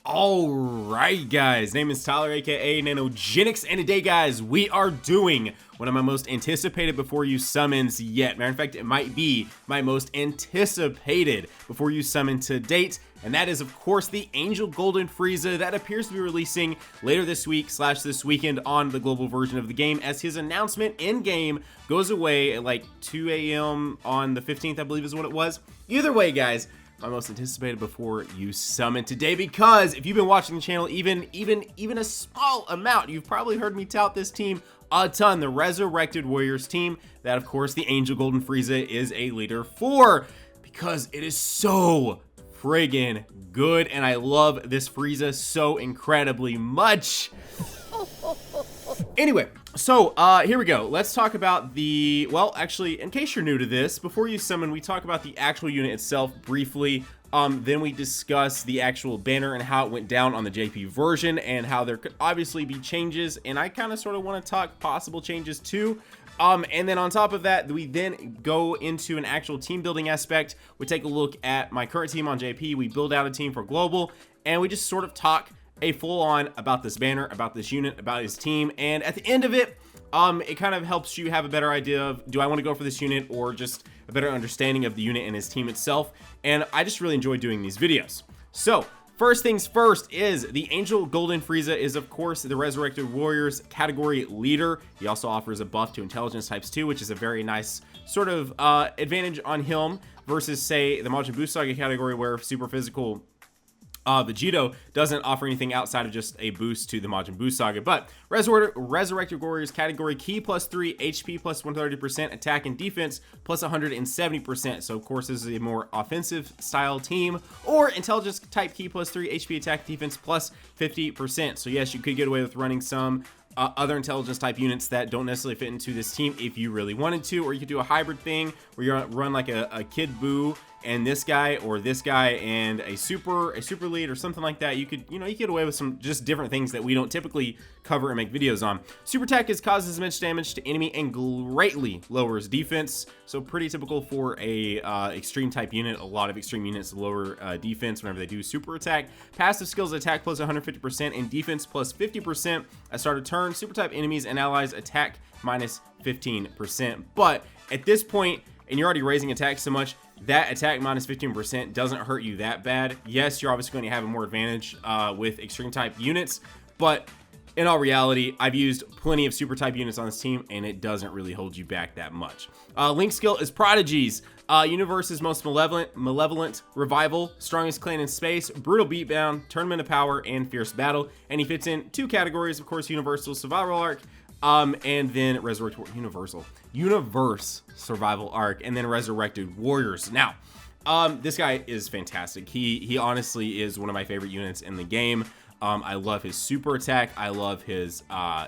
Alright guys, name is Tyler aka Nanogenix, and today guys we are doing one of my most anticipated before you summons yet. Matter of fact, it might be my most anticipated before you summon to date, and that is of course the Angel Golden Freiza that appears to be releasing later this week / this weekend on the global version of the game, as his announcement in game goes away at like 2 a.m. on the 15th, I believe is what it was. Either way guys, my most anticipated before you summon today, because if you've been watching the channel even a small amount, you've probably heard me tout this team a ton, the Resurrected Warriors team that of course the Angel Golden Freiza is a leader for, because it is so friggin' good and I love this Frieza so incredibly much. Anyway, so here we go. Let's talk about the, well, actually, in case you're new to this, before you summon, we talk about the actual unit itself briefly. Then we discuss the actual banner and how it went down on the JP version and how there could obviously be changes. And I kind of sort of want to talk possible changes too. And then on top of that, we then go into an actual team building aspect. We take a look at my current team on JP. We build out a team for global, and we just sort of talk a full-on about this banner, about this unit, about his team, and at the end of it, it kind of helps you have a better idea of, do I want to go for this unit, or just a better understanding of the unit and his team itself. And I just really enjoy doing these videos. So first things first is the Angel Golden Freiza is of course the Resurrected Warriors category leader. He also offers a buff to intelligence types too, which is a very nice sort of advantage on him versus say the Majin Buu Saga category, where super physical Vegito doesn't offer anything outside of just a boost to the Majin Buu Saga. But Resurrected Warriors category key +3, HP +130%, attack and defense +170%. So of course this is a more offensive style team, or intelligence type key +3, HP attack defense +50%. So yes, you could get away with running some other intelligence type units that don't necessarily fit into this team if you really wanted to, or you could do a hybrid thing where you run like a Kid Buu and this guy, or this guy and a super lead or something like that. You could, you get away with some just different things that we don't typically cover and make videos on. Super attack causes immense damage to enemy and greatly lowers defense. So pretty typical for a extreme type unit. A lot of extreme units lower defense whenever they do super attack. Passive skills attack +150% and defense +50% at start of turn. Super type enemies and allies attack -15%. But at this point, and you're already raising attack so much, that attack -15% doesn't hurt you that bad. Yes, you're obviously going to have a more advantage with extreme type units, but in all reality, I've used plenty of super type units on this team, and it doesn't really hold you back that much. Link skill is Prodigies. Universe's most malevolent revival, strongest clan in space, brutal beatdown, tournament of power, and fierce battle. And he fits in two categories, of course, universal survival arc, and then universe survival arc, and then Resurrected Warriors. Now, this guy is fantastic. He honestly is one of my favorite units in the game. I love his super attack. I love his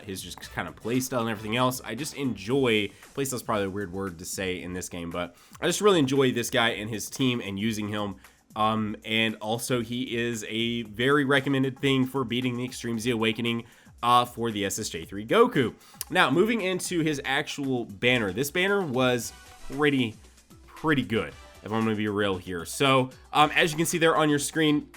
just kind of playstyle and everything else. I just enjoy, playstyle is probably a weird word to say in this game, but I just really enjoy this guy and his team and using him. And also he is a very recommended thing for beating the Extreme Z Awakening for the SSJ3 Goku. Now, moving into his actual banner. This banner was pretty good, if I'm going to be real here. So, as you can see there on your screen,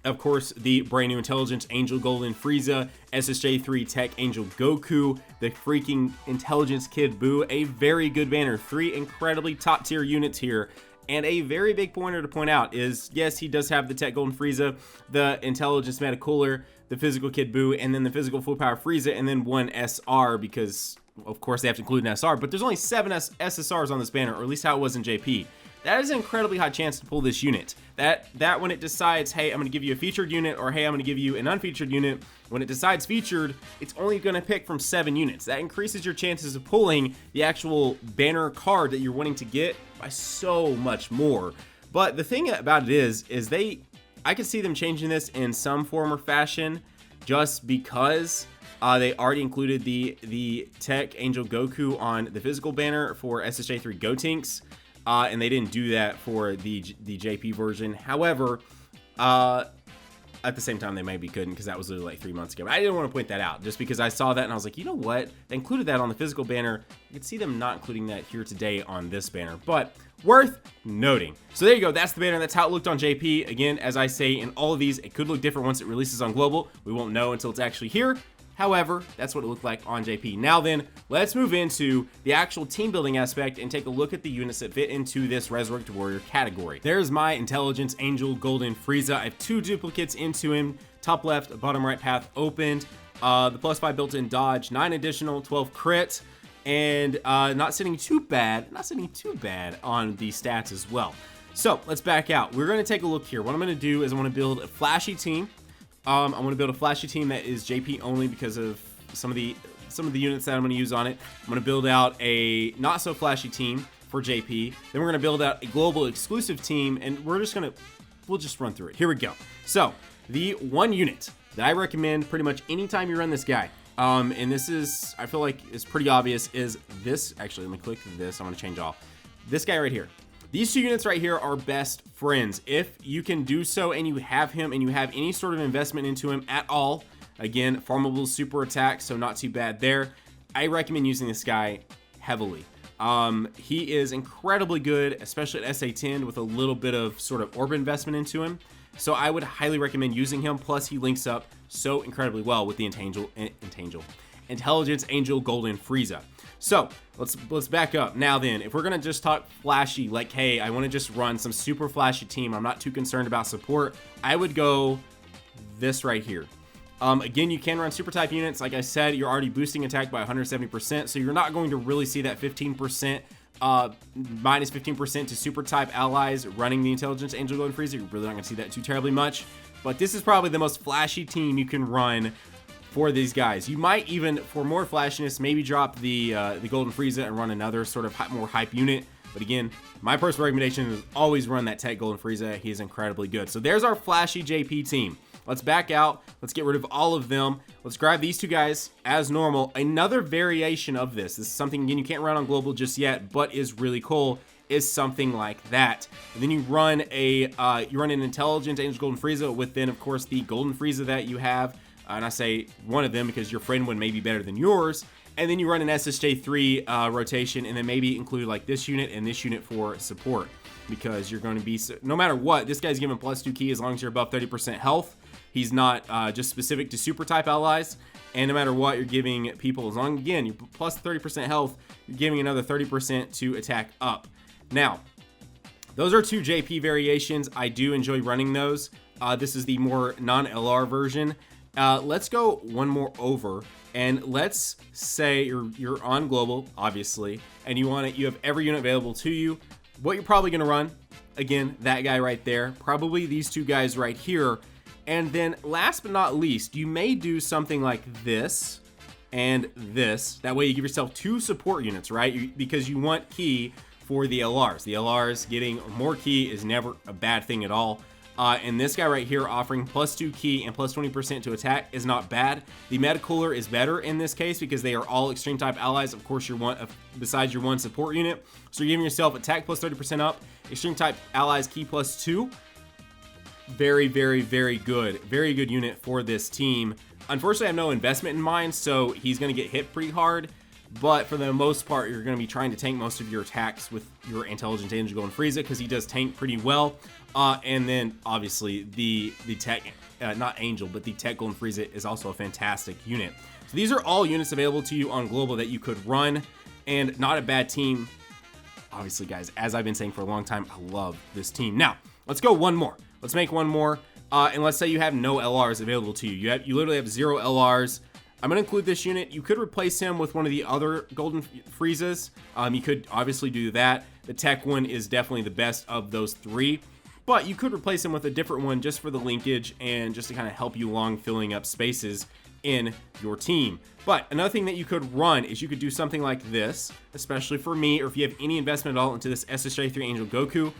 of course, the brand new Intelligence Angel Golden Freiza, SSJ3 Tech Angel Goku, the freaking Intelligence Kid Buu, a very good banner. 3 incredibly top tier units here. And a very big pointer to point out is, yes, he does have the Tech Golden Freiza, the Intelligence Meta Cooler, the Physical Kid Buu, and then the Physical Full Power Frieza, and then one SR, because of course they have to include an SR, but there's only 7 SSRs on this banner, or at least how it was in JP. That is an incredibly high chance to pull this unit. That when it decides, hey, I'm going to give you a featured unit, or hey, I'm going to give you an unfeatured unit, when it decides featured, it's only going to pick from 7 units. That increases your chances of pulling the actual banner card that you're wanting to get by so much more. But the thing about it is I could see them changing this in some form or fashion, just because they already included the Tech Angel Goku on the physical banner for SSJ3 Gotenks. And they didn't do that for the JP version. However, at the same time, they maybe couldn't because that was literally like 3 months ago. But I didn't want to point that out just because I saw that and I was like, you know what? They included that on the physical banner. You can see them not including that here today on this banner, but worth noting. So there you go. That's the banner. That's how it looked on JP. Again, as I say in all of these, it could look different once it releases on global. We won't know until it's actually here. However, that's what it looked like on JP. Now then, let's move into the actual team building aspect and take a look at the units that fit into this Resurrected Warrior category. There's my Intelligence Angel Golden Freiza. I have 2 duplicates into him. Top left, bottom right path opened. The +5 built-in dodge, 9 additional, 12 crit, and not sitting too bad on the stats as well. So let's back out. We're going to take a look here. What I'm going to do is I want to build a flashy team. I want to build a flashy team that is JP only because of some of the units that I'm going to use on it. I'm going to build out a not so flashy team for JP. Then we're going to build out a global exclusive team, and we'll just run through it. Here we go. So the one unit that I recommend pretty much anytime you run this guy, and this is, I feel like is pretty obvious, is this. Actually, let me click this. I'm going to change all. This guy right here. These 2 units right here are best friends. If you can do so and you have him and you have any sort of investment into him at all, again, farmable super attack, so not too bad there. I recommend using this guy heavily. He is incredibly good, especially at SA10 with a little bit of sort of orb investment into him. So I would highly recommend using him. Plus he links up so incredibly well with the Intelligence Angel Golden Freiza. So let's back up. Now then, if we're gonna just talk flashy, like, hey, I want to just run some super flashy team, I'm not too concerned about support, I would go this right here. Again, you can run super type units. Like I said, you're already boosting attack by 170%, so you're not going to really see that 15% minus 15% to super type allies running the Intelligence Angel Golden Freiza. You're really not gonna see that too terribly much, but this is probably the most flashy team you can run for these guys. You might even, for more flashiness, maybe drop the Golden Frieza and run another sort of more hype unit. But again, my personal recommendation is always run that Tech Golden Frieza. He is incredibly good. So there's our flashy JP team. Let's back out. Let's get rid of all of them. Let's grab these 2 guys as normal. Another variation of this is something, again, you can't run on global just yet, but is really cool, is something like that. And then you run an Intelligent Angel Golden Frieza with then, of course, the Golden Frieza that you have. And I say one of them because your friend one may be better than yours. And then you run an SSJ3 rotation, and then maybe include like this unit and this unit for support, because you're going to be, no matter what, this guy's given +2 key as long as you're above 30% health. He's not just specific to super type allies, and no matter what, you're giving people, as long, again, you're plus 30% health, you're giving another 30% to attack up. Now, those are 2 JP variations. I do enjoy running those. This is the more non-LR version. Let's go one more over, and let's say you're on global, obviously, and you have every unit available to you. What you're probably going to run, again, that guy right there, probably these 2 guys right here, and then last but not least, you may do something like this and this. That way you give yourself 2 support units, right? Because you want key for the LRs. The LRs getting more key is never a bad thing at all. And this guy right here offering +2 key and +20% to attack is not bad. The Meta Cooler is better in this case because they are all extreme type allies. Of course, besides your 1 support unit. So you're giving yourself attack +30% up, extreme type allies key +2. Very, very, very good. Very good unit for this team. Unfortunately, I have no investment in mine, so he's going to get hit pretty hard. But for the most part, you're going to be trying to tank most of your attacks with your Intelligent Angel Golden Freiza because he does tank pretty well. And then, obviously, the Tech, not Angel, but the Tech Golden Freiza is also a fantastic unit. So these are all units available to you on Global that you could run, and not a bad team. Obviously, guys, as I've been saying for a long time, I love this team. Now, let's go one more. Let's make one more. And let's say you have no LRs available to you. You literally have 0 LRs. I'm going to include this unit. You could replace him with one of the other Golden Friezas. You could obviously do that. The Tech one is definitely the best of those 3. But you could replace him with a different one just for the linkage and just to kind of help you along filling up spaces in your team. But another thing that you could run is you could do something like this, especially for me, or if you have any investment at all into this SSJ3 Angel Goku.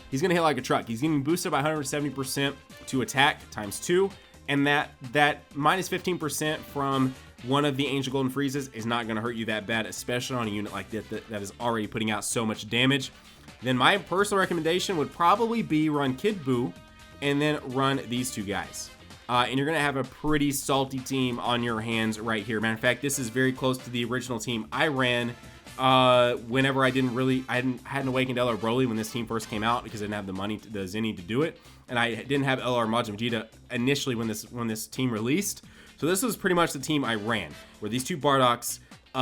He's going to hit like a truck. He's getting boosted by 170% to attack ×2. And that minus 15% from one of the Angel Golden Freezes is not going to hurt you that bad, especially on a unit like that is already putting out so much damage. Then my personal recommendation would probably be run Kid Buu and then run these 2 guys. and you're gonna have a pretty salty team on your hands right here. Matter of fact, this is very close to the original team I ran whenever I hadn't awakened LR Broly when this team first came out, because I didn't have the money, the Zenny to do it, and I didn't have LR Majin Vegeta initially when this team released. So this was pretty much the team I ran, where these two Bardoks,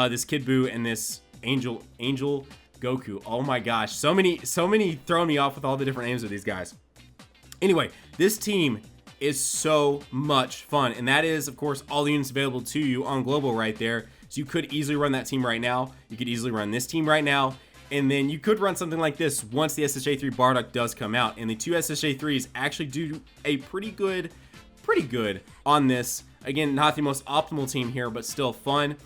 this Kid Buu, and this Angel Goku. Oh my gosh, so many throwing me off with all the different names of these guys. Anyway, this team is so much fun, and that is, of course, all the units available to you on Global right there. So you could easily run that team right now. You could easily run this team right now, and then you could run something like this once the SSJ3 Bardock does come out. And the two SSJ3s actually do a pretty good on this. Again, not the most optimal team here, but still fun.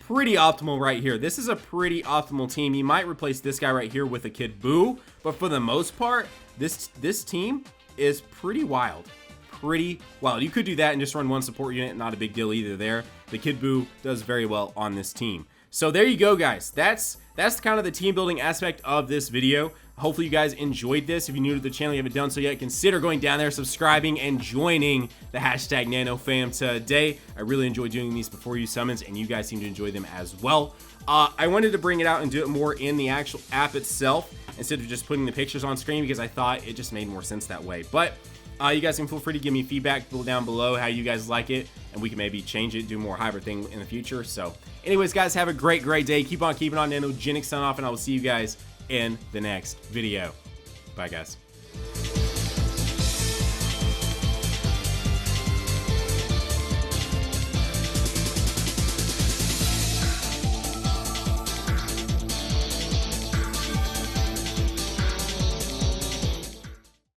Pretty optimal right here. This is a pretty optimal team. You might replace this guy right here with a Kid Buu, but for the most part, this team is pretty wild. Pretty wild. You could do that and just run one support unit, not a big deal either there. The Kid Buu does very well on this team. So there you go, guys. That's kind of the team building aspect of this video. Hopefully you guys enjoyed this. If you're new to the channel, you haven't done so yet, consider going down there, subscribing, and joining the hashtag NanoFam today. I really enjoy doing these before you summons, and you guys seem to enjoy them as well. I wanted to bring it out and do it more in the actual app itself instead of just putting the pictures on screen, because I thought it just made more sense that way. But you guys can feel free to give me feedback down below how you guys like it, and we can maybe change it, do more hybrid thing in the future. So anyways, guys, have a great day. Keep on keeping on. Nanogenix sign off, and I will see you guys in the next video. Bye, guys.